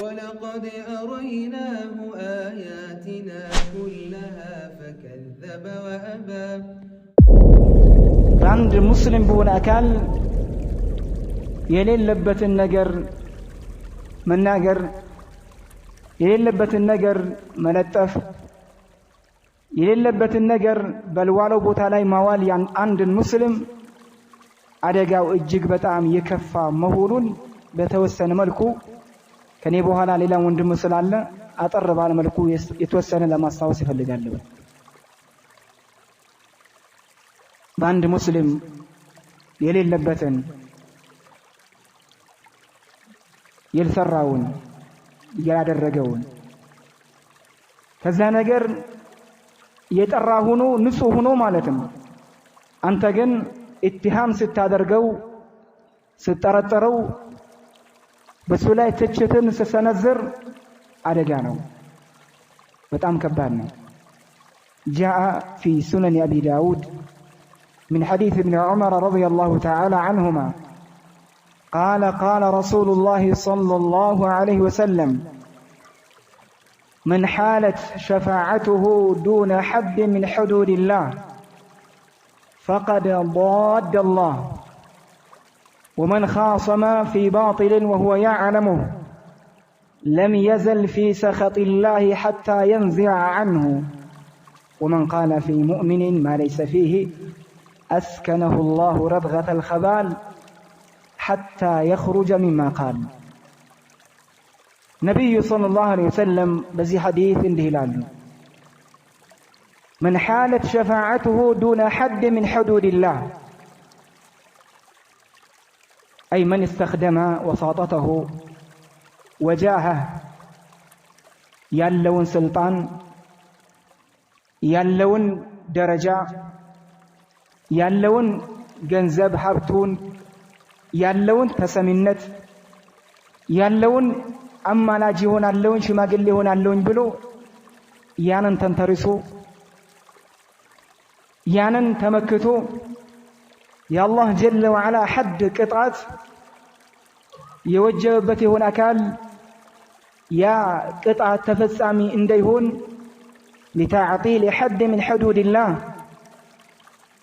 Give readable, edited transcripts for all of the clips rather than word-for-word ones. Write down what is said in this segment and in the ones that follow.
ولقد أريناه آياتنا كلها فكذب وأبى عند مسلم بون أكال يلين لبت النجر من ناجر يلين لبت النجر ملتف يلين لبت النجر بل والو بوتالاي موالي عند المسلم አደጋው እጅግ በጣም የከፋ መሆኑን በተወሰነ መልኩ ከኔ በኋላ ሌላ ወንድም ስላለ አጠር ባለ መልኩ የተወሰነ ለማስታወስ ይፈልጋለሁ። በአንድ ሙስሊም የሌለበትን የልሰራውን ያደረገውን ከዛ ነገር የጠራ ሆኖ ንጹህ ሆኖ ማለትም አንተ ግን اتهام ስታደርገው ስትጠረጥረው በሱ ላይ ትችትን ስትሰነዝር አደጋ ነው፣ በጣም ከባድ ነው። جاء في سنن أبي داود من حديث ابن عمر رضي الله تعالى عنهما قال قال رسول الله صلى الله عليه وسلم من حالت شفاعته دون حد من حدود الله فقد ضاد الله ومن خاصم في باطل وهو يعلمه لم يزل في سخط الله حتى ينزع عنه ومن قال في مؤمن ما ليس فيه أسكنه الله ردغة الخبال حتى يخرج مما قال. نبي صلى الله عليه وسلم بزي حديث اندهلال من حالت شفاعته دون حد من حدود الله أي من استخدم وساطته وجاهه يالون سلطان يالون درجة يالون جنزب حبتون يالون تسمينت يالون أما لاجيون اللون شماقليون اللون بلو يانن تنترسو ያንን ተመክቶ የአላህ ጀለ ወዐላ ሐድ ቅጣት የወጀበበት የሆነ አካል ያ ቅጣት ተፈጻሚ እንዳይሆን لتعطيل حد من حدود الله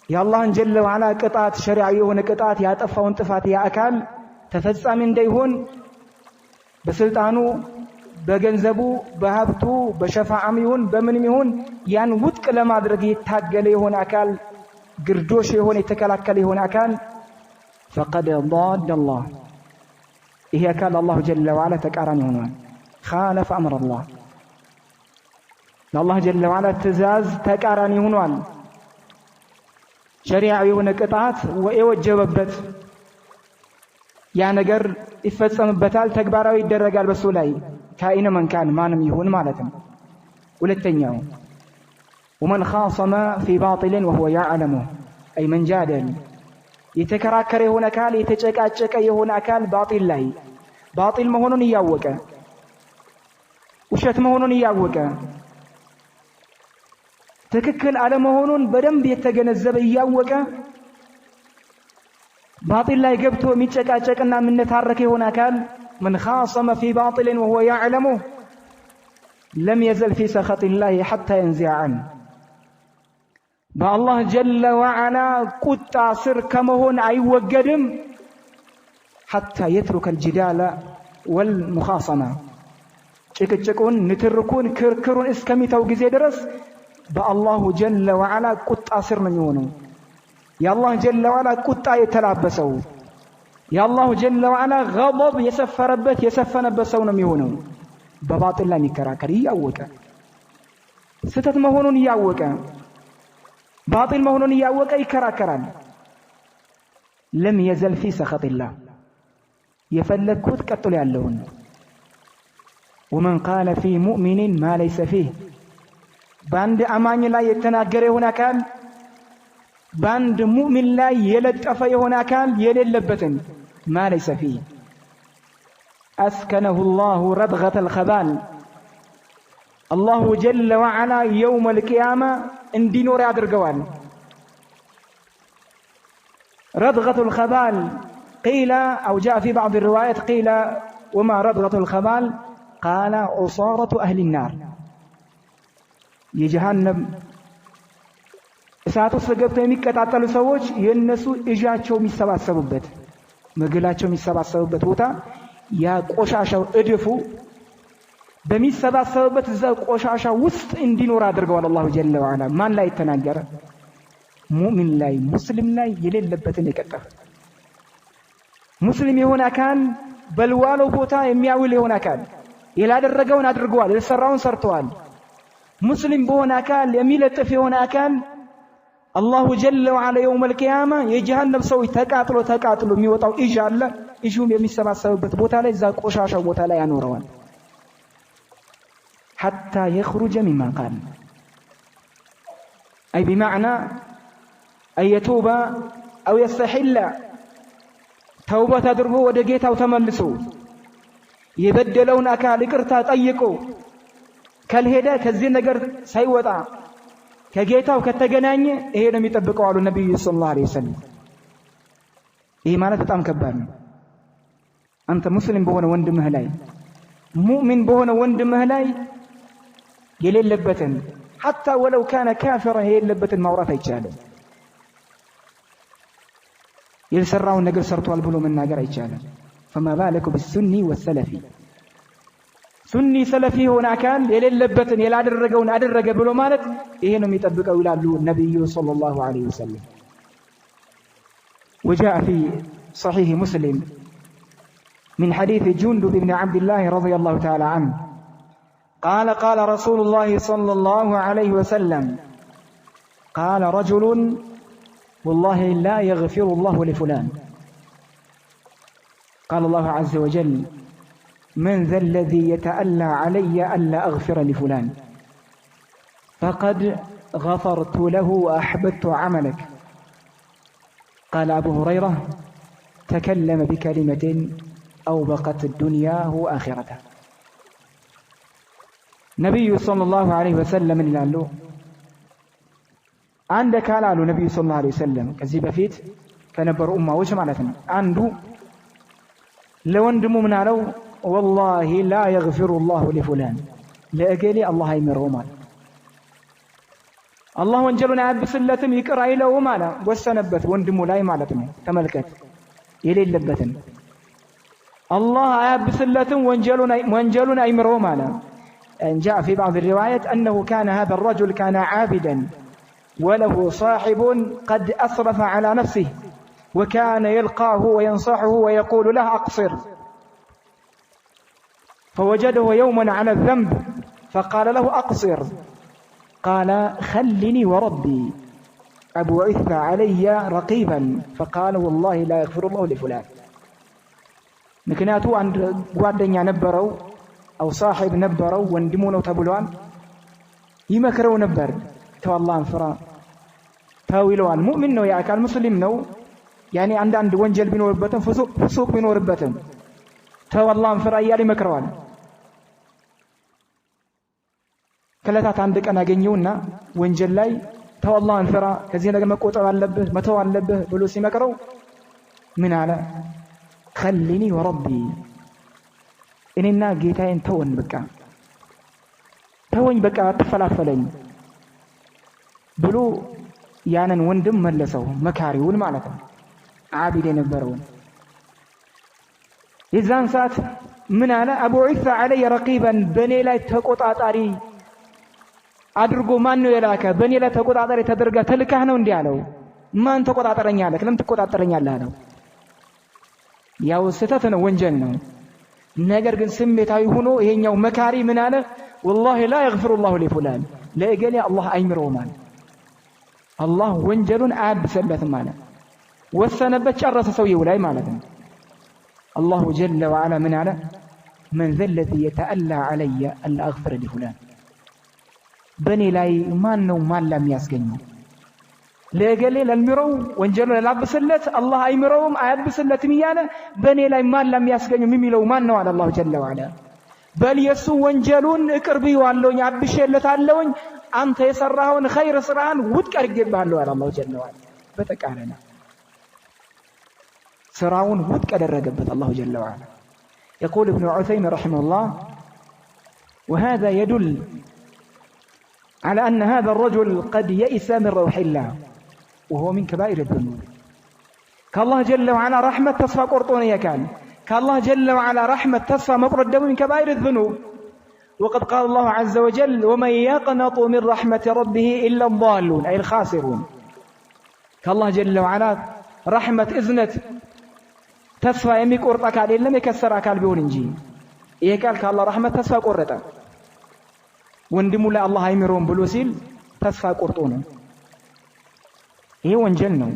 የአላህን ጀለ ወዐላ ቅጣት ሸሪዓዊ የሆነ ቅጣት ያጠፋውን ጥፋት ያ አካል ተፈጻሚ እንዳይሆን በስልጣኑ በገንዘቡ በሀብቱ በሸፋዓም ይሁን በምንም ይሁን ያን ውድቅ ለማድረግ የታገለ የሆነ አካል ግርዶሽ የሆነ የተከላከለ የሆነ አካል فقد ضاد الله ይሄ አካል አላህ ጀለ ወዐላ ተቃራኒ ሆኗል። خالف امر الله ለአላህ ጀለ ወዐላ ትእዛዝ ተቃራኒ ሆኗል። ሸሪዓዊ የሆነ ቅጣት የወጀበበት ያ ነገር ይፈጸምበታል፣ ተግባራዊ ይደረጋል በሱ ላይ كائن من كان ማንም ይሁን ማለት ነው። ሁለተኛው ومن خاصم في باطل وهو يعلمه أي من جادل የተከራከረ የሆነ አካል የተጨቃጨቀ የሆነ አካል ባጢል ላይ ባጢል መሆኑን ያወቀ ውሸት መሆኑን ያወቀ ትክክል አለመሆኑን በደንብ የተገነዘበ ያወቀ ባጢል ላይ ገብቶ የሚጨቃጨቅና ምንታረከ የሆነ አካል من خاصم في باطل وهو يعلمه لم يزل في سخط الله حتى ينزع عنه بالله جل وعلا قطع سر كمهون አይወገድም حتى يترك الجدال والمخاصمة ጭቅጭቁን ንትርኩን ክርክሩን እስከሚተው ጊዜ ድረስ በአላሁ ጀለ ወዐላ ቁጣ ስር ነው የሚሆነው። የአላህ ጀለ ወዐላ ቁጣ የተላበሰው የአላሁ ጀለ ወዐላ ገضብ የሰፈረበት የሰፈነበት ሰው ነው የሚሆነው። በባጢል ላይ የሚከራከር እያወቀ ስተት መሆኑን እያወቀ ባጢል መሆኑን እያወቀ ይከራከራል። ለም የዘል ፊ ሰኸጢላህ የፈለግኩት ቀጥሎ ያለውን ومن قال في مؤمن ما ليس فيه باند አማኝ ላይ የተናገረ የሆነ አካል باند ሙእሚን ላይ የለጠፈ የሆነ አካል የሌለበትን ما ليس فيه أسكنه الله ردغة الخبال الله جل وعلا يوم القيامة እንዲኖር ያድርገዋል። ردغة الخبال قيل أو جاء في بعض الروايات قيل وما ردغة الخبال قال عصارة أهل النار የጀሃነም እሳቱ ሰገብተው የሚቀጣጠሉ ሰዎች የነሱ እጃቸው የሚሰባሰቡበት መግላቸው የሚሰባሰቡበት ቦታ ያ ቆሻሻው እድፉ በሚሰባሰቡበት እዛ ቆሻሻ ውስጥ እንዲኖር አድርገዋል አላሁ ጀለ ወዐላ። ማን ላይ ተናገረ? ሙእሚን ላይ ሙስሊም ላይ የሌለበትን የቀጠፈ ሙስሊም የሆነ አካል በልዋለው ቦታ የሚያውል የሆነ አካል ያላደረገውን አድርገዋል፣ የሰራውን ሰርተዋል። ሙስሊም በሆነ አካል የሚለጥፍ የሆነ አካል አላሁ ጀለ ወዐላ የውመል ቂያማ የጀሃነም ሰዎች ተቃጥሎ የሚወጣው እጅ አለ። እጁም የሚሰባሰብበት ቦታ ላይ እዛ ቆሻሻው ቦታ ላይ ያኖረዋል። ሐታ የኽሩጀ ሚማ ቃል አይ ቢመዕና አየቱባ አው የስተሒላ ተውበት አድርጎ ወደ ጌታው ተመልሶ የበደለውን አካል ይቅርታ ጠይቆ ካልሄደ ከዚህ ነገር ሳይወጣ ከጌታው ከተገናኘ ይሄ ነው የሚጠብቀው አሉ ነብዩ ሰለላሁ ዐለይሂ ወሰለም። ይሄ ማለት በጣም ከባድ ነው። አንተ ሙስሊም በሆነ ወንድምህ ላይ ሙእሚን በሆነ ወንድምህ ላይ የሌለበትን ሐታ ወለው ካነ ካፊራ የሌለበትን ማውራት አይቻልም። የሰራውን ነገር ሰርቷል ብሎ መናገር አይቻልም። فما بالك بالسني والسلفي ሱኒ ሰለፊ ሆነ አካል የሌለበትን ያላደረገውን አደረገ ብሎ ማለት ይሄ ነው የሚጠብቀው ይላሉ ነብዩ ሰለላሁ ዐለይሂ ወሰለም። وجاء في صحيح مسلم من حديث جندب بن عبد الله رضي الله تعالى عنه قال قال رسول الله صلى الله عليه وسلم قال رجل والله لا يغفر الله لفلان قال الله عز وجل من ذا الذي يتألى علي ألا أغفر لفلان فقد غفرت له وأحببت عملك قال أبو هريرة تكلم بكلمة أوبقت الدنيا وآخرته نبي صلى الله عليه وسلم قال عندك قال نبي صلى الله عليه وسلم كذب فيت كنبر أمة وش معناتنا عنده لو اندموا من علو والله لا يغفر الله لفلان لأجلي الله يمره مال الله وانجلنا عبد سلتم يقرأ له مالا والسنبت واندموا لا يمالتنا تملكت يلي لبتن الله عبد سلتم وانجلنا يمره مالا جاء في بعض الروايات أنه كان هذا الرجل كان عابدا وله صاحب قد أسرف على نفسه وكان يلقاه وينصحه ويقول له أقصر فوجده يوما على الذنب فقال له أقصر قال خلني وربي أبعث علي رقيبا فقال والله لا يغفر الله لفلان ምክንያቱ አንድ ጓደኛ ነበረው أو صاحب ነበረው ወንድሙ ነው ተብሏል ይመክረው ነበር ተው አላህን ፍራ ተው ይለዋል ሙእሚን ነው የአካል ሙስሊም ነው ያኔ አንዳንድ ወንጀል ቢኖርበትም ፍሱቅ ቢኖርበትም ተው አላህን ፍራ እያለ ይመክረዋል ከለታት አንድ ቀን አገኘውና ወንጀል ላይ ተው አላህን ፍራ ከዚህ ነገር መቆጠብ አለብህ መተው አለብህ ብሎ ሲመክረው ምን አለ خلني وربي እኔና ጌታዬን ተወን በቃ ተወኝ በቃ አትፈላፈለኝ ብሎ ያንን ወንድም መለሰው መካሪውን ማለት ነው ዓቢድ የነበረውን የዛን ሰዓት ምን አለ አቡዒሰ ዐለየ ረቂበን በኔ ላይ ተቆጣጣሪ አድርጎ ማን ነው የላከ በኔ ላይ ተቆጣጣሪ ተደርጋ ተልካህ ነው እንዲህ አለው ማን ተቆጣጣረኛለህ ለምን ትቆጣጣረኛለህ አለው ያው ስህተት ነው ወንጀል ነው ነገር ግን ስሜታዊ ሆኖ ይሄኛው መካሪ ምን አለ والله لا يغفر الله لفلان ለእገሌ አላህ አይምረውም አለ አላህ ወንጀሉን አያብሰለትም ማለት ወሰነበት ጨረሰ ሰውየው ላይ ማለት ነው الله جل وعلا من على من ذا الذي يتألى علي ألا أغفر لفلان بني لاي ما لم يسجنوا ለእገሌ ለልሚረው ወንጀሉን ላብሰለት አላህ አይምረውም አያብሰለትም እያለ በኔ ላይ ማን ለሚያስገኘው የሚለው ማን ነው አለ አላሁ ጀለ ወዐላ በል የሱ ወንጀሉን እቅርብዋለሁኝ አብሼለታለሁኝ አንተ የሰራኸውን ኸይር ስራን ውድቅ አድርጌብሃለሁ አለ አላሁ ጀለ ወዐላ በተቃረነ ስራውን ውድቅ አደረገበት አላሁ ጀለ ወዐላ يقول ابن عثيمين رحمه الله وهذا يدل على أن هذا الرجل قد يئس من روح الله وهو من كبائر الذنوب. كالله جل وعلا رحمة تصفى قرطونية كان كالله جل وعلا رحمة تصفى مقرد من كبائر الذنوب. وقد قال الله عز وجل ومن يقنط من رحمة ربه إلا الضالون أي الخاسرون. كالله جل وعلا رحمة إذنت تصفى يمي قرطة كال إلا مكسر أكال بيون انجي إيه قال كالله رحمة تصفى قرطة وندموا لا الله يمرون بلوسيل تصفى قرطونه إيه وانجلنا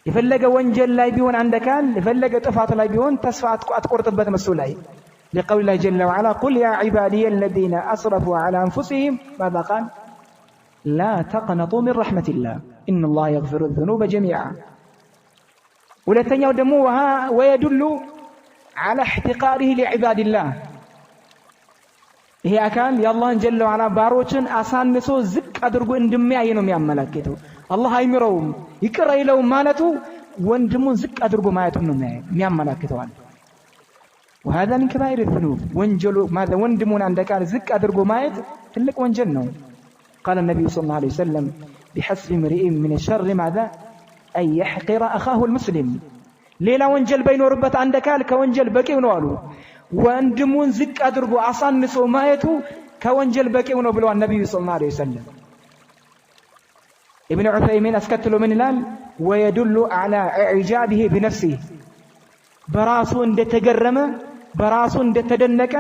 يفلق وانجل لا يبيون عندكال يفلق طفات لا يبيون تصفى أتقرطبة مسؤولي لقول الله جل وعلا قل يا عبادي الذين أسرفوا على أنفسهم ماذا قال لا تقنطوا من رحمة الله إن الله يغفر الذنوب جميعا. ولتنيا ودموها ويدل على احتقاره لعباد الله. هي أكال يا الله جل وعلا باروچن آسان نسو زك أدرقو اندمي عينو ميام ملكتو الله يمروم يكرا إلو مالتو واندمون زك أدرقو مايتو ميام ملكتو. وهذا من كبائر الذنوب. وانجلو ماذا واندمون عندك زك أدرقو مايت تلك وانجلنو. قال النبي صلى الله عليه وسلم بحسب امرئ من الشر ماذا أن يحقر أخاه المسلم. ليلا وانجل بين ربة عندك كوانجل بكي ونوالو واندمون زك أدرقو عصان نسو مايتو كوانجل بكي ونوبلو النبي صلى الله عليه وسلم. ابن عثيمين أسكتلو من الآن ويدل على إعجابه بنفسه براسو اند تجرم براسو اند تدنك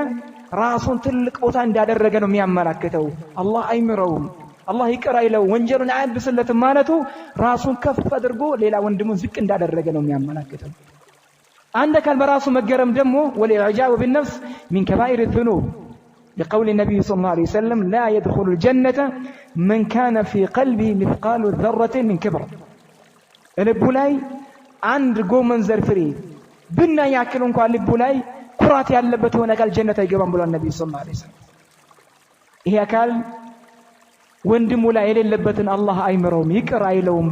راسو تلك أوتان دادرجنا ميام ملكته الله أيمرهم الله يكره له وانجرنا عاد بسلة مالته راسو كف درجو ليلا وندمون زك دادرجنا ميام ملكته. عندك البراسو مجرم دمه والإعجاب بالنفس من كبائر الذنوب لقول النبي صلى الله عليه وسلم لا يدخل الجنة من كان في قلبه مثقال ذرة من كبر. البولاي عند جو منزر فريد بنا يأكلون قال البولاي كرات يالبته ونقال الجنة يجبان بلا النبي صلى الله عليه وسلم. هي قال وندم لا إلى اللبتن الله أيمرهم يكر أيلهم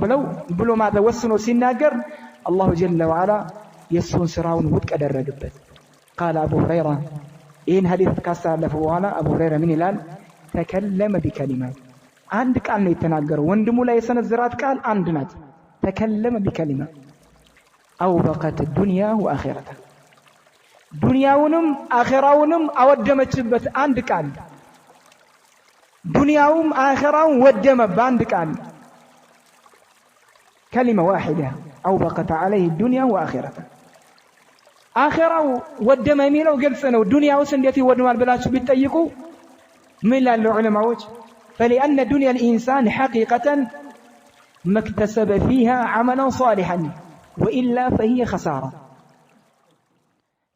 بلو ماذا وسنوا سناجر الله جل وعلا يسون سراون ودك أدرجبت. قال أبو هريرة إن حديث كاسر لفوانا أبو هريرة من الآن تكلم بكلمات عندك أن يتناجر وندم لا يسن الزرات قال عندنا تكلم بكلمة أو بقت الدنيا وآخرته دنياونم آخراونم أودمت شبت عندك عند دنياهم آخراهم ودم بعندك عند كلمة واحدة أو بقت عليه الدنيا وآخرته آخره ودم يمينه وقلسنه والدنيا وسندتي ودم البلاش بيتيقوا من العلماء فلأن دنيا الإنسان حقيقة ما اكتسب فيها عملا صالحا وإلا فهي خسارة.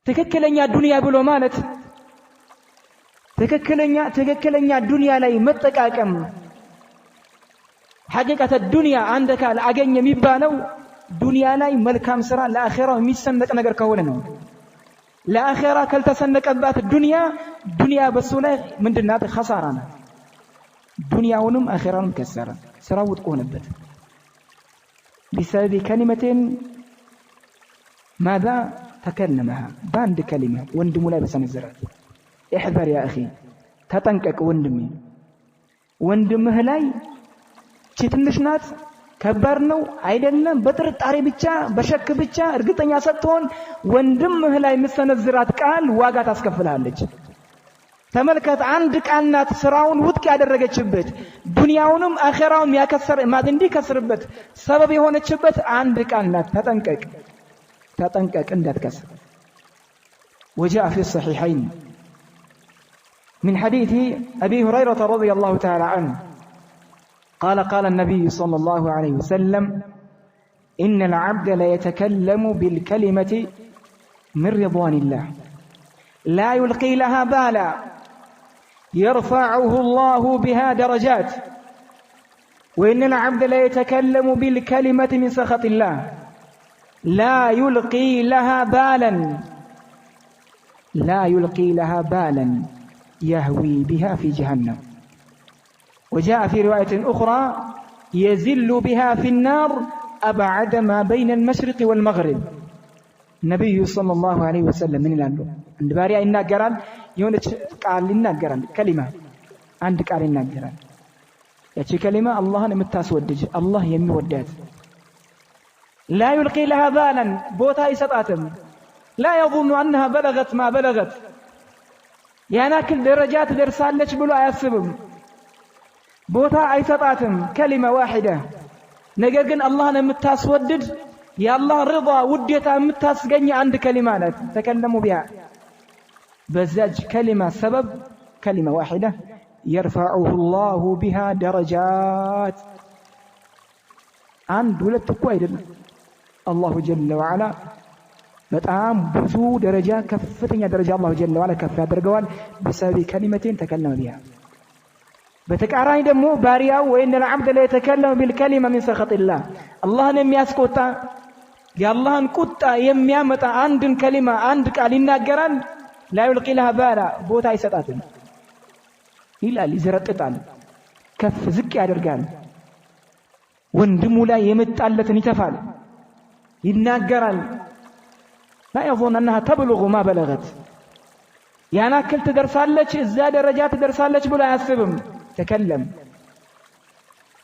تككلنيا الدنيا بلو مالت تككلنيا الدنيا لي متكاكم حقيقة الدنيا عندك الأجن يميبانو دنيا لي ملكام سرا لآخرة ميسنك نجر كوننا لآخرة كل تسنك أبات الدنيا بسولة من دنات خسارنا دنيا ونم آخرة مكسرة سرا وتكون بت بسبب كلمة ماذا تكلمها باند كلمة وندم لا بسن الزرات. احذر يا أخي تتنكك وندم هلاي تتنشنات كبرنو عيدنا بترت عربيتشا بشك بيتشا ارقطن ياسطون وندم هلاي مسن الزرات قال واغا تاسكفلها لج ተመልከት አንድ ቃልናት ስራውን ውድቅ ያደረገችበት ዱንያውንም አኺራውንም ያከሰረ ማድ እንዲከስርበት ሰበብ የሆነችበት አንድ ቃልናት ተጠንቀቅ እንዳትከስር وجاء في الصحيحين من حديث أبي هريرة رضي الله تعالى عنه قال النبي صلى الله عليه وسلم إن العبد لا يتكلم بالكلمة من رضوان الله لا يلقي لها بالا يرفعه الله بها درجات وإن العبد لا يتكلم بالكلمة من سخط الله لا يلقي لها بالا يهوي بها في جهنم وجاء في رواية أخرى يزل بها في النار أبعد ما بين المشرق والمغرب النبي صلى الله عليه وسلم من الأنبياء عند باري إن قرال የሆነች ቃል ይናገራል ከሊማ አንድ ቃል ይናገራል ያቺ ከሊማ አላህን የምታስወድጅ አላህ የሚወዳት لا يلقي لها بالا بوتا يسطاتم لا يظن أنها بلغت ما بلغت يعني كل درجات درسالك بلو أيسبم بوتا يسطاتم كلمة واحدة نجرجن الله نمتاسودد يا الله رضا وديتا متاسجني عند كلمات تكلموا بها بزاج كلمة سبب كلمة واحدة يرفعه الله بها درجات عند ولد كويد الله جل وعلا በጣም ብዙ ደረጃ ከፍተኛ ደረጃ አላህ جل وعلا ከፍ ያደርገዋል بسبب كلمتين تكلم بها በተቃራኒ ደግሞ ባሪያው ወይን العبد لا يتكلم بالكلمه من سخط الله አላህን የሚያስቆጣ የአላህን ቁጣ የሚያመጣ አንድን ከሊማ አንድ ቃል ይናገራል لا يلقي لها بالا ቦታ አይሰጣትም ይላል ይዘረጥጣል ከፍ ዝቅ ያደርጋል ወንድሙ ላይ የመጣለትን ይተፋል ይናገራል لا يظن أنها تبلغ ما بلغت يعني كل تدرسالك إزاي درجات تدرسالك بلا يسبم تكلم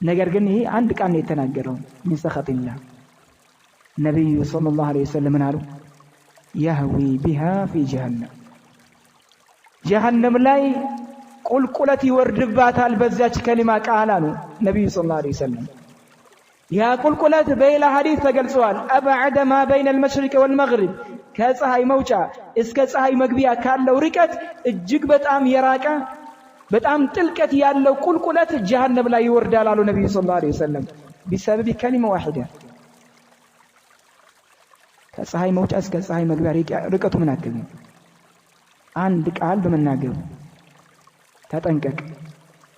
نجر جنه عندك أن يتناجرون من سخط الله النبي صلى الله عليه وسلم قالوا يهوي بها في جهنم لاي قل قلتي وردبات البزاج كلمة قالوا النبي صلى الله عليه وسلم يا قل قلت بين حديث قال سؤال أبعد ما بين المشرق والمغرب كصحي موجة اسك صحي مغبيا كالو ركت እጅግ በጣም የራቀ በጣም ጥልቀት ያለው ቁልቁለት ጀሃነም ላይ ይወርዳል አሉ ነብዩ ሰለላሁ ዐለይሂ ወሰለም بسبب كلمة واحدة ከፀሐይ መውጫ እስከ ፀሐይ መግቢያ ርቀቱ ምን ያክል ነው አንድ ቃል በመናገር ተጠንቀቅ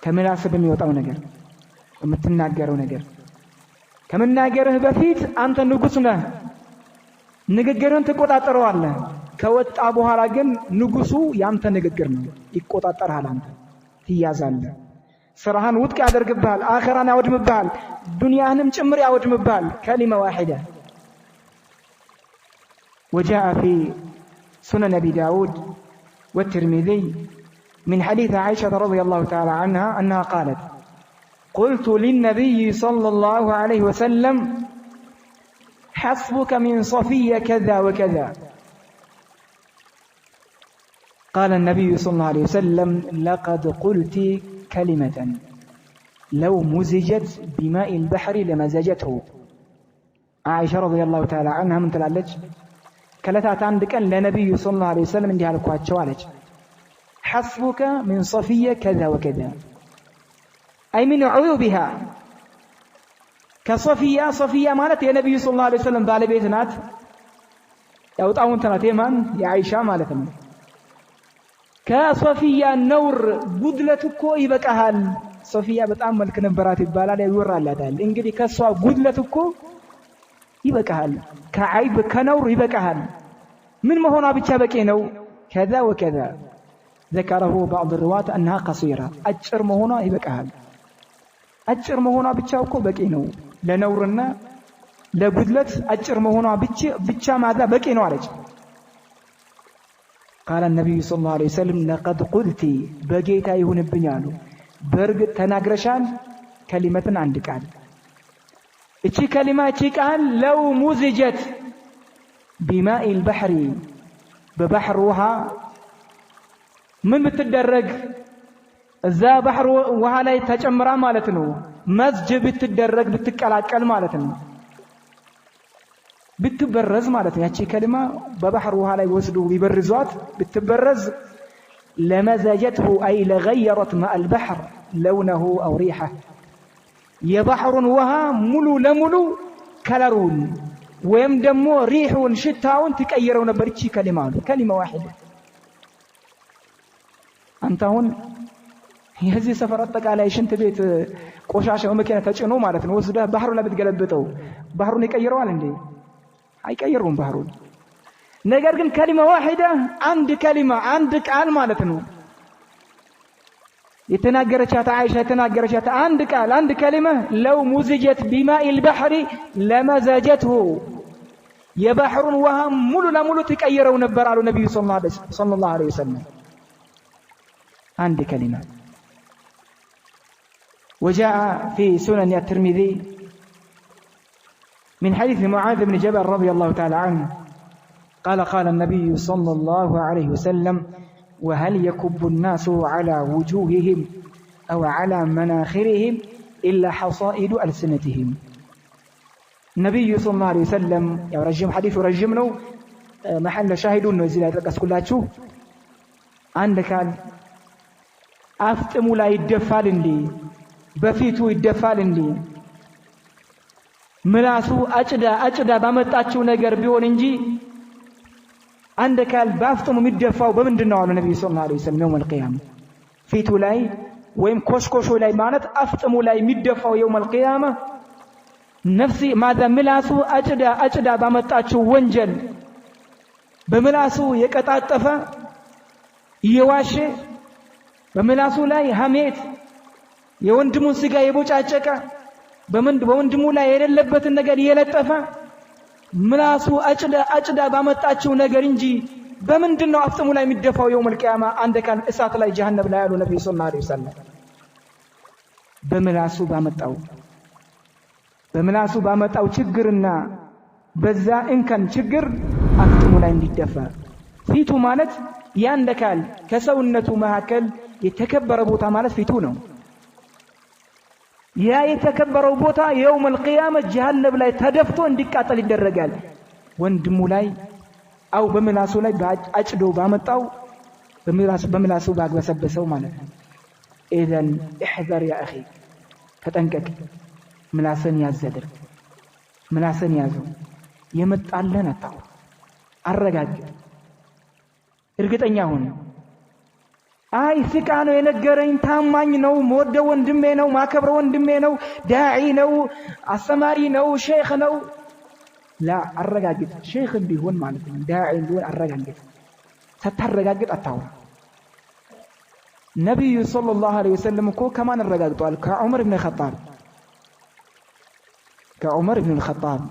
ከምላስ በሚወጣው ነገር የምትናገረው ነገር ከመናገርህ በፊት አንተ ንጉስ ነህ ንግግርን ትቆጣጣረዋለህ ከወጣ በኋላ ግን ንጉሱ ያንተ ንግግር ነው ይቆጣጣራል አንተ ትያዛለህ ስራህን ውድቅ ያደርግብሃል አኺራን ያወድምብሃል ዱንያህንም ጭምር ያወድምብሃል كلمة واحدة وجاء في سنن أبي داود والترمذي من حديث عائشة رضي الله تعالى عنها أنها قالت قلت للنبي صلى الله عليه وسلم حسبك من صفية كذا وكذا قال النبي صلى الله عليه وسلم لقد قلت كلمة لو مزجت بماء البحر لمزجته عائشة رضي الله تعالى عنها من تلالج كلتات عندك لنبي صلى الله عليه وسلم اندي هالكوات شوالج حسبك من صفية كذا وكذا أي من عيوبها كصفية مالت يا نبي صلى الله عليه وسلم بالبيتنات يوطاون تناتيمان يا عائشة مالتنا كصفية نور ጉድለትኮ ይበቃሃል صفية በጣም መልክ ነበራት ይባላል ይወራላታል እንግዲህ ከሷ ጉድለትኮ ይበቃሃል ከዓይብ ከነውር ይበቃሃል ምን መሆኗ ብቻ በቂ ነው كذا وكذا ذكره بعض الرواة أنها قصيرة أجر مهونا يبقى أجر مهونا بتشاوكو بكينو لنورنا لبدلت أجر مهونا بتشا ماذا بكينو عليك قال النبي صلى الله عليه وسلم لقد قلت بقيتا يهون بنيانو برق تناقرشان كلمة عندك عن اتشي كلمة اتشي قال لو مزجت بماء البحر ببحرها من بتدرج እዛ ባህር ውሃ ላይ ተጨምራ ማለት ነው መዝጅ ብትደረግ ብትቀላቀል ማለት ነው ብትበረዝ ማለት ነው ያቺ ከልማ በባህር ውሃ ላይ ወስዱ ቢበርዟት ብትበረዝ ለመዘጀته اي لغيرت ماء البحر لونه او ريحه የባህሩን ውሃ ሙሉ ለሙሉ ከለሩን ወይም ደግሞ ሪሁን ሽታውን ትቀይረው ነበር እቺ ከልማ ነው كلمه واحده አንተ አሁን የዚህ ሰፈር አጠቃላይ ሽንት ቤት ቆሻሻው መኪና ተጭኖ ማለት ነው ወስዳ ባህሩ ላይ ብትገለብጠው ባህሩን ይቀይረዋል እንዴ አይቀይረውም ባህሩን ነገር ግን كلمه واحده አንድ كلمه አንድ ቃል ማለት ነው የተናገረቻት አይሻ የተናገረቻት አንድ ቃል አንድ كلمه لو مزجت بماء البحر لمزجته የባህሩን ውሃ ሙሉ ለሙሉ ትቀይረው ነበር አሉ ነብዩ ሰለላሁ ዐለይሂ ወሰለም عند كلمة. وجاء في سنن الترمذي من حديث معاذ بن جبل رضي الله تعالى عنه قال النبي صلى الله عليه وسلم وهل يكب الناس على وجوههم أو على مناخرهم إلا حصائد ألسنتهم. النبي صلى الله عليه وسلم يا رجم حديث رجمنا محل شاهدون نزل يتقص كلاتشو عندك أفتم لا يدفال لي بفيتو يدفال لي ملاسو أجدا بامتاتشو نجر بيون انجي عندك بافتم مدفاو بمندنا على النبي صلى الله عليه وسلم يوم القيامة فيتو لاي ويم كوشكوشو لاي معنات أفتم لاي مدفاو يوم القيامة نفسي ماذا ملاسو أجدا بامتاتشو ونجل بملاسو يكتاتفا يواشي بملاسو لاي هميت يوندمون سيقا يبوچاچكا በወንድሙ ላይ የሌለበትን ነገር የለጠፈ ምላሱ አጭዳ ባመጣችው ነገር እንጂ በምንድነው አፍጥሙ ላይ የሚደፋው የውመል ቂያማ አንድ ካል እሳት ላይ ጀሃነም ላይ ያሉ ነብዩ ሰለላሁ ዐለይሂ ወሰለም በምላሱ ባመጣው ችግርና በዛ እንከን ችግር አፍጥሙ ላይ እንዲደፋ ፊቱ ማለት ያንድ ካል ከሰውነቱ መካከል የተከበረ ቦታ ማለት ፊቱ ነው። ያ የተከበረው ቦታ የውመል ቂያማ ጀሃነም ላይ ተደፍቶ እንዲቃጠል ይደረጋል። ወንድሙ ላይ አው በምላሱ ላይ አጭዶ ባመጣው በምላሱ ባግበሰበሰው ማለት ነው። ኢዘን احذر يا اخي ተጠንቀቅ። ምላስን ያዘድር ምላስን ያዙ። የመጣለን አጣው አረጋግጥ እርግጠኛ ሁን። አይ ፍቃ ነው የነገረኝ ታማኝ ነው ወደው ወንድሜ ነው ማከብረው ወንድሜ ነው ዳዒ ነው አስተማሪ ነው ሼኽ ነው ላ አረጋግጥ። ሼኽ ቢሆን ማለት ነው ዳዒ ቢሆን አረጋግጥ። ተታረጋግጥ አታውራ። ነብዩ ሰለላሁ ዐለይሂ ወሰለም እኮ ከማን አረጋግጧል? ከዑመር ኢብኑ الخطاب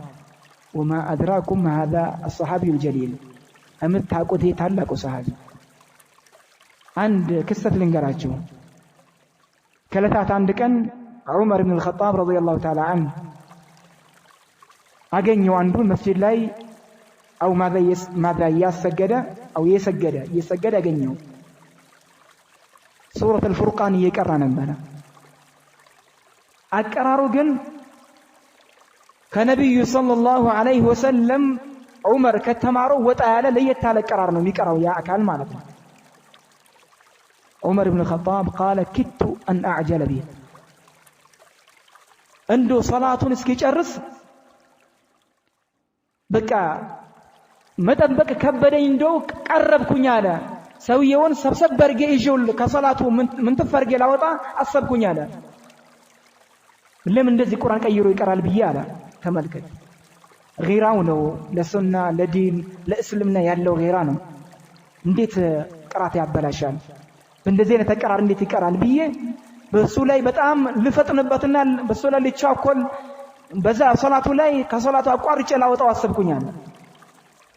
وما أدراكم هذا الصحابي الجليل أمتاقوت يتعلق صحابي عند كسة لنقراجو كلتات عند كان عمر بن الخطاب رضي الله تعالى عنه أجنوا عنده المسجد لاي أو ماذا يسجد أجنوا سورة الفرقان يقرأنا بنا أقرارو جن كنبي صلى الله عليه وسلم عمر كتمارو وتعالى ليتالى قرارنا يقراو يا أكال مالتنا عمر بن الخطاب قال كدت أن أعجل به عنده صلاة اسكي جرس بكا مدبك كبدين دو قرب كنيالا سويون سبسب برجي يجول كصلاته من تفرجي لاوطا أصب كنيالا لمن دزي قرآن كيرو يقرال بيالا تملكت غيراو ነው ለሱና ለዲን ለእስልምና ያለው غيራ ነው። እንዴት ቅራት ያበላሻል? በእንደዚህ አይነት ተቀራር እንዴት ይቀራል ብዬ በሱ ላይ በጣም ልፈጥንበትና በሱ ላይ ልቻኮል በዛ ሶላቱ ላይ ከሶላቱ አቋርጬ ላወጣው አሰብኩኛል።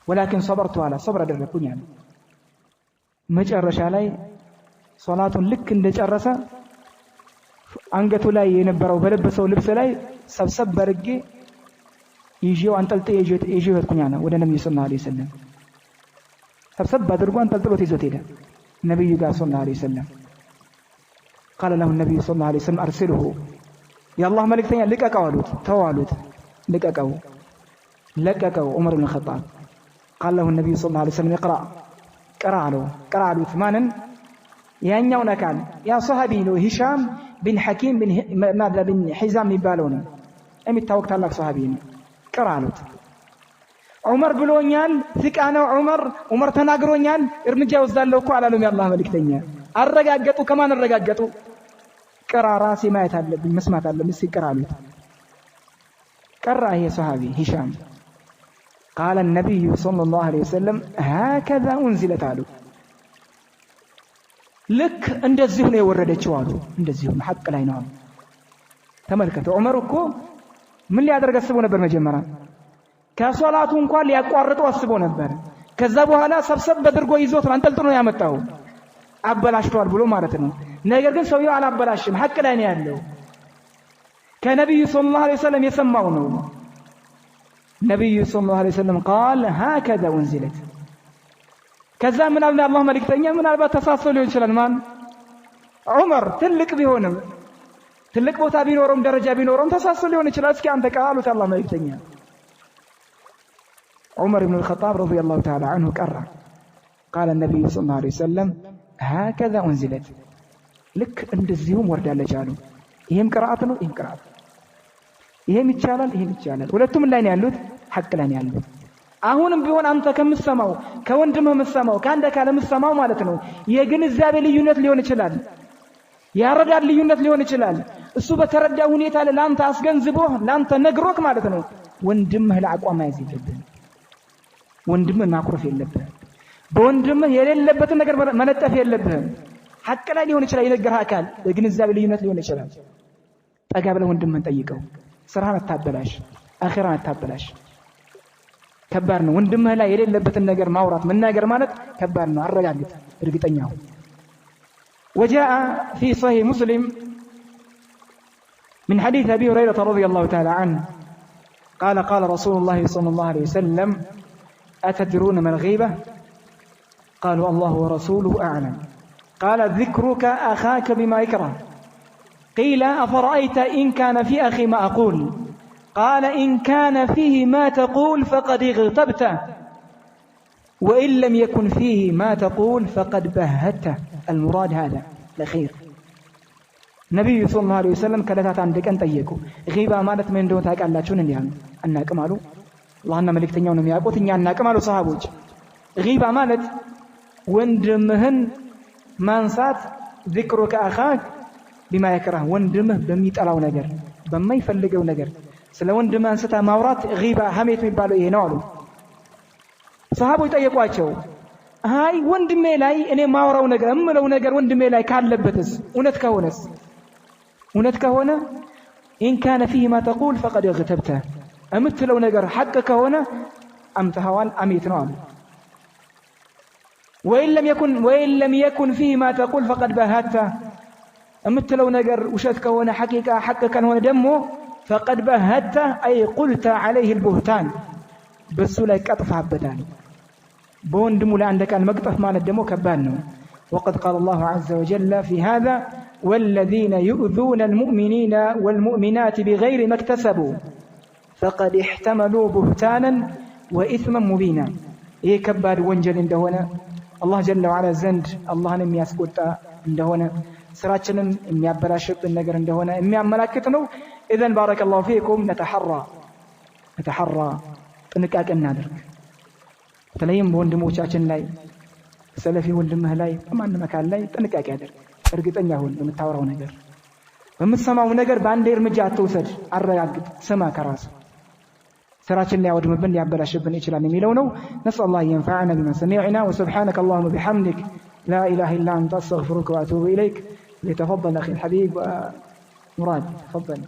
ወላኪን ሰበርቱ አላ ሰብር አደረኩኛል። መጨረሻ ላይ ሶላቱን ልክ እንደጨረሰ አንገቱ ላይ የነበረው በለበሰው ልብስ ላይ ሰብሰብ በርጌ ይዤው አንጠልጥዬ ይዤው ሄድኩኛል ወደ ነብዩ ሰለላሁ ዐለይሂ ወሰለም። ሰብሰብ አድርጎ አንጠልጥሎት ይዞት ሄደ ነብዩ ጋር ሰለላሁ ዐለይሂ ወሰለም። قال له النبي صلى الله عليه وسلم ارسله يا الله ملكتኛ ልቀቀው አሉት። ተዋሉት ለቀቀው ዑመር ብን ኸጣብ قال له النبي صلى الله عليه وسلم اقرأ قرأ አሉት። ማንን? ያኛውን አካል ያ ሷሃቢ ነው ሂሻም ቢን ሐኪም ቢን ማዛ ቢን ሒዛም የሚባለው ነው የሚታወቅ ታላቅ ሷሃቢ ነው። ቅራ አሉት። ዑመር ብሎኛል ፍቃ ነው ዑመር ተናግሮኛል እርምጃ ወስዳለሁ እኮ አላሉም የአላህ መልእክተኛ። አረጋገጡ። ከማን አረጋገጡ? ቅራ ራሴ ማየት አለብኝ መስማት አለብኝ ሲቀራ አሉት። ቀራ ይሄ ሷሃቢ ሂሻም قال النبي صلى الله عليه وسلم هكذا انزلت አሉ። ልክ እንደዚህ ነው የወረደችው አሉ። እንደዚህ ነው ሐቅ ላይ ነው። ተመልከቱ ዑመር እኮ ምን ሊያደርግ አስቦ ነበር? መጀመሪያ ከሶላቱ እንኳን ሊያቋርጠው አስቦ ነበር። ከዛ በኋላ ሰብሰብ አድርጎ ይዞት አንጠልጥሎ ያመጣው። አበላሽቷል ብሎ ማለት ነው። ነገር ግን ሰውየው አላበላሽም፣ ሐቅ ላይ ነው ያለው። ከነብዩ ሰለላሁ ዐለይሂ ወሰለም የሰማው ነው። ነብዩ ሰለላሁ ዐለይሂ ወሰለም قال هكذا انزلت ከዛ ምን አለ አላህ መልእክተኛ ምናልባት ተሳስቶ ሊሆን ይችላል። ማን ዑመር ትልቅ ቢሆንም ትልቅ ቦታ ቢኖርም ደረጃ ቢኖርም ተሳስቶ ሊሆን ይችላል። እስኪ አንተ ቃሉት አላህ መልእክተኛ ዑመር ኢብኑ አልኸጣብ ረዲየላሁ ተዓላ ዐንሁ ቀራ قال النبي صلى الله عليه وسلم هكذا انزلت ልክ እንደዚሁም ወርዳለች አሉ። ይሄም ቅራአት ነው፣ ይሄም ቅራአት፣ ይሄም ይቻላል፣ ይሄም ይቻላል። ሁለቱም ላይ ነው ያሉት፣ ሐቅ ላይ ነው ያሉት። አሁንም ቢሆን አንተ ከምትሰማው ከወንድምህ የምትሰማው ከአንተ ካለ የምትሰማው ማለት ነው የግንዛቤ ልዩነት ሊሆን ይችላል፣ ያረዳድ ልዩነት ሊሆን ይችላል። እሱ በተረዳ ሁኔታ ለአንተ አስገንዝቦ ለአንተ ነግሮክ ማለት ነው ወንድምህ ለአቋም ያዝ የለብህም። ወንድምህ ማኩረፍ የለብህም። በወንድምህ የሌለበትን ነገር መለጠፍ የለብህም። ሐቅ ላይ ሊሆን ይችላል የነገረህ አካል በግንዛቤ ልዩነት ሊሆን ይችላል። ጠጋ ብለህ ወንድምህን ጠይቀው። ስራህን አታበላሽ፣ አኺራን አታበላሽ። ከባድ ነው። ወንድምህ ላይ የሌለበትን ነገር ማውራት መናገር ማለት ከባድ ነው። አረጋግጥ፣ እርግጠኛ ሁን። وجاء في صحيح مسلم من حديث أبي هريرة رضي الله تعالى عنه قال قال رسول الله صلى الله عليه وسلم أتدرون ما الغيبة؟ قالوا الله ورسوله أعلم. قال ذكرك أخاك بما يكره. قيل أفرأيت إن كان في أخي ما أقول؟ قال إن كان فيه ما تقول فقد اغتبته وإن لم يكن فيه ما تقول فقد بهته. المراد هذا الأخير. النبي صلى الله عليه وسلم كلتات عندك أن تيكو غيبة مالت من دون تاك الله شون اللي أنك مالو الله أن ملك تنيون مياقو تنيا أنك مالو صحابوج. غيبة مالت وندمهن مانسات ذكرك أخاك بما يكره وندمه بميت ألاو نجر بما يفلقوا نجر ስለ ወንድም አንስታ ማውራት غيባ ሐሜት የሚባለው ይሄ ነው አሉ። ሰሃቦች ጠየቋቸው፣ አይ ወንድሜ ላይ እኔ ማውራው ነገር እምለው ነገር ወንድሜ ላይ ካለበትስ እውነት ከሆነ إن كان فيه ما تقول فقد اغتبته እምትለው ነገር ሐቅ ከሆነ አምተሃዋል፣ አሜት ነው አሉ። وإن لم يكن فيه ما تقول فقد بهته እምትለው ነገር ውሸት ከሆነ ሐቂቃ ሐቅ ካልሆነ ደግሞ فقد بهته أي قلت عليه البهتان بس لا يقطفها بدان بوندمو لعندك المقطف مال الدمو كبانه. وقد قال الله عز وجل في هذا والذين يؤذون المؤمنين والمؤمنات بغير ما اكتسبوا فقد احتملوا بهتانا وإثما مبينا. إيه كبار وانجل عندهنا الله جل وعلا زند الله نم يسكت عندهنا سراتشنم የሚያበላሽብ ነገር እንደሆነ የሚያመላክት ነው። إذن بارك الله فيكم نتحرى ጥንቃቄ እናድርግ። በተለይም በወንድሞቻችን ላይ ሰለፊ ወንድምህ ላይ በማንም አካል ላይ ጥንቃቄ አድርግ። እርግጠኛ ሁን በምታወራው ነገር በምትሰማው ነገር በአንድ እርምጃ አትውሰድ፣ አረጋግጥ፣ ስማ ከራስ ስራችን ላይ ያወድምብን ሊያበላሽብን ይችላል የሚለው ነው። نسأل الله ينفعنا بما سمعنا وسبحانك اللهم وبحمدك لا إله إلا أنت أستغفرك وأتوب إليك. ليتفضل أخي الحبيب ومراد، تفضل.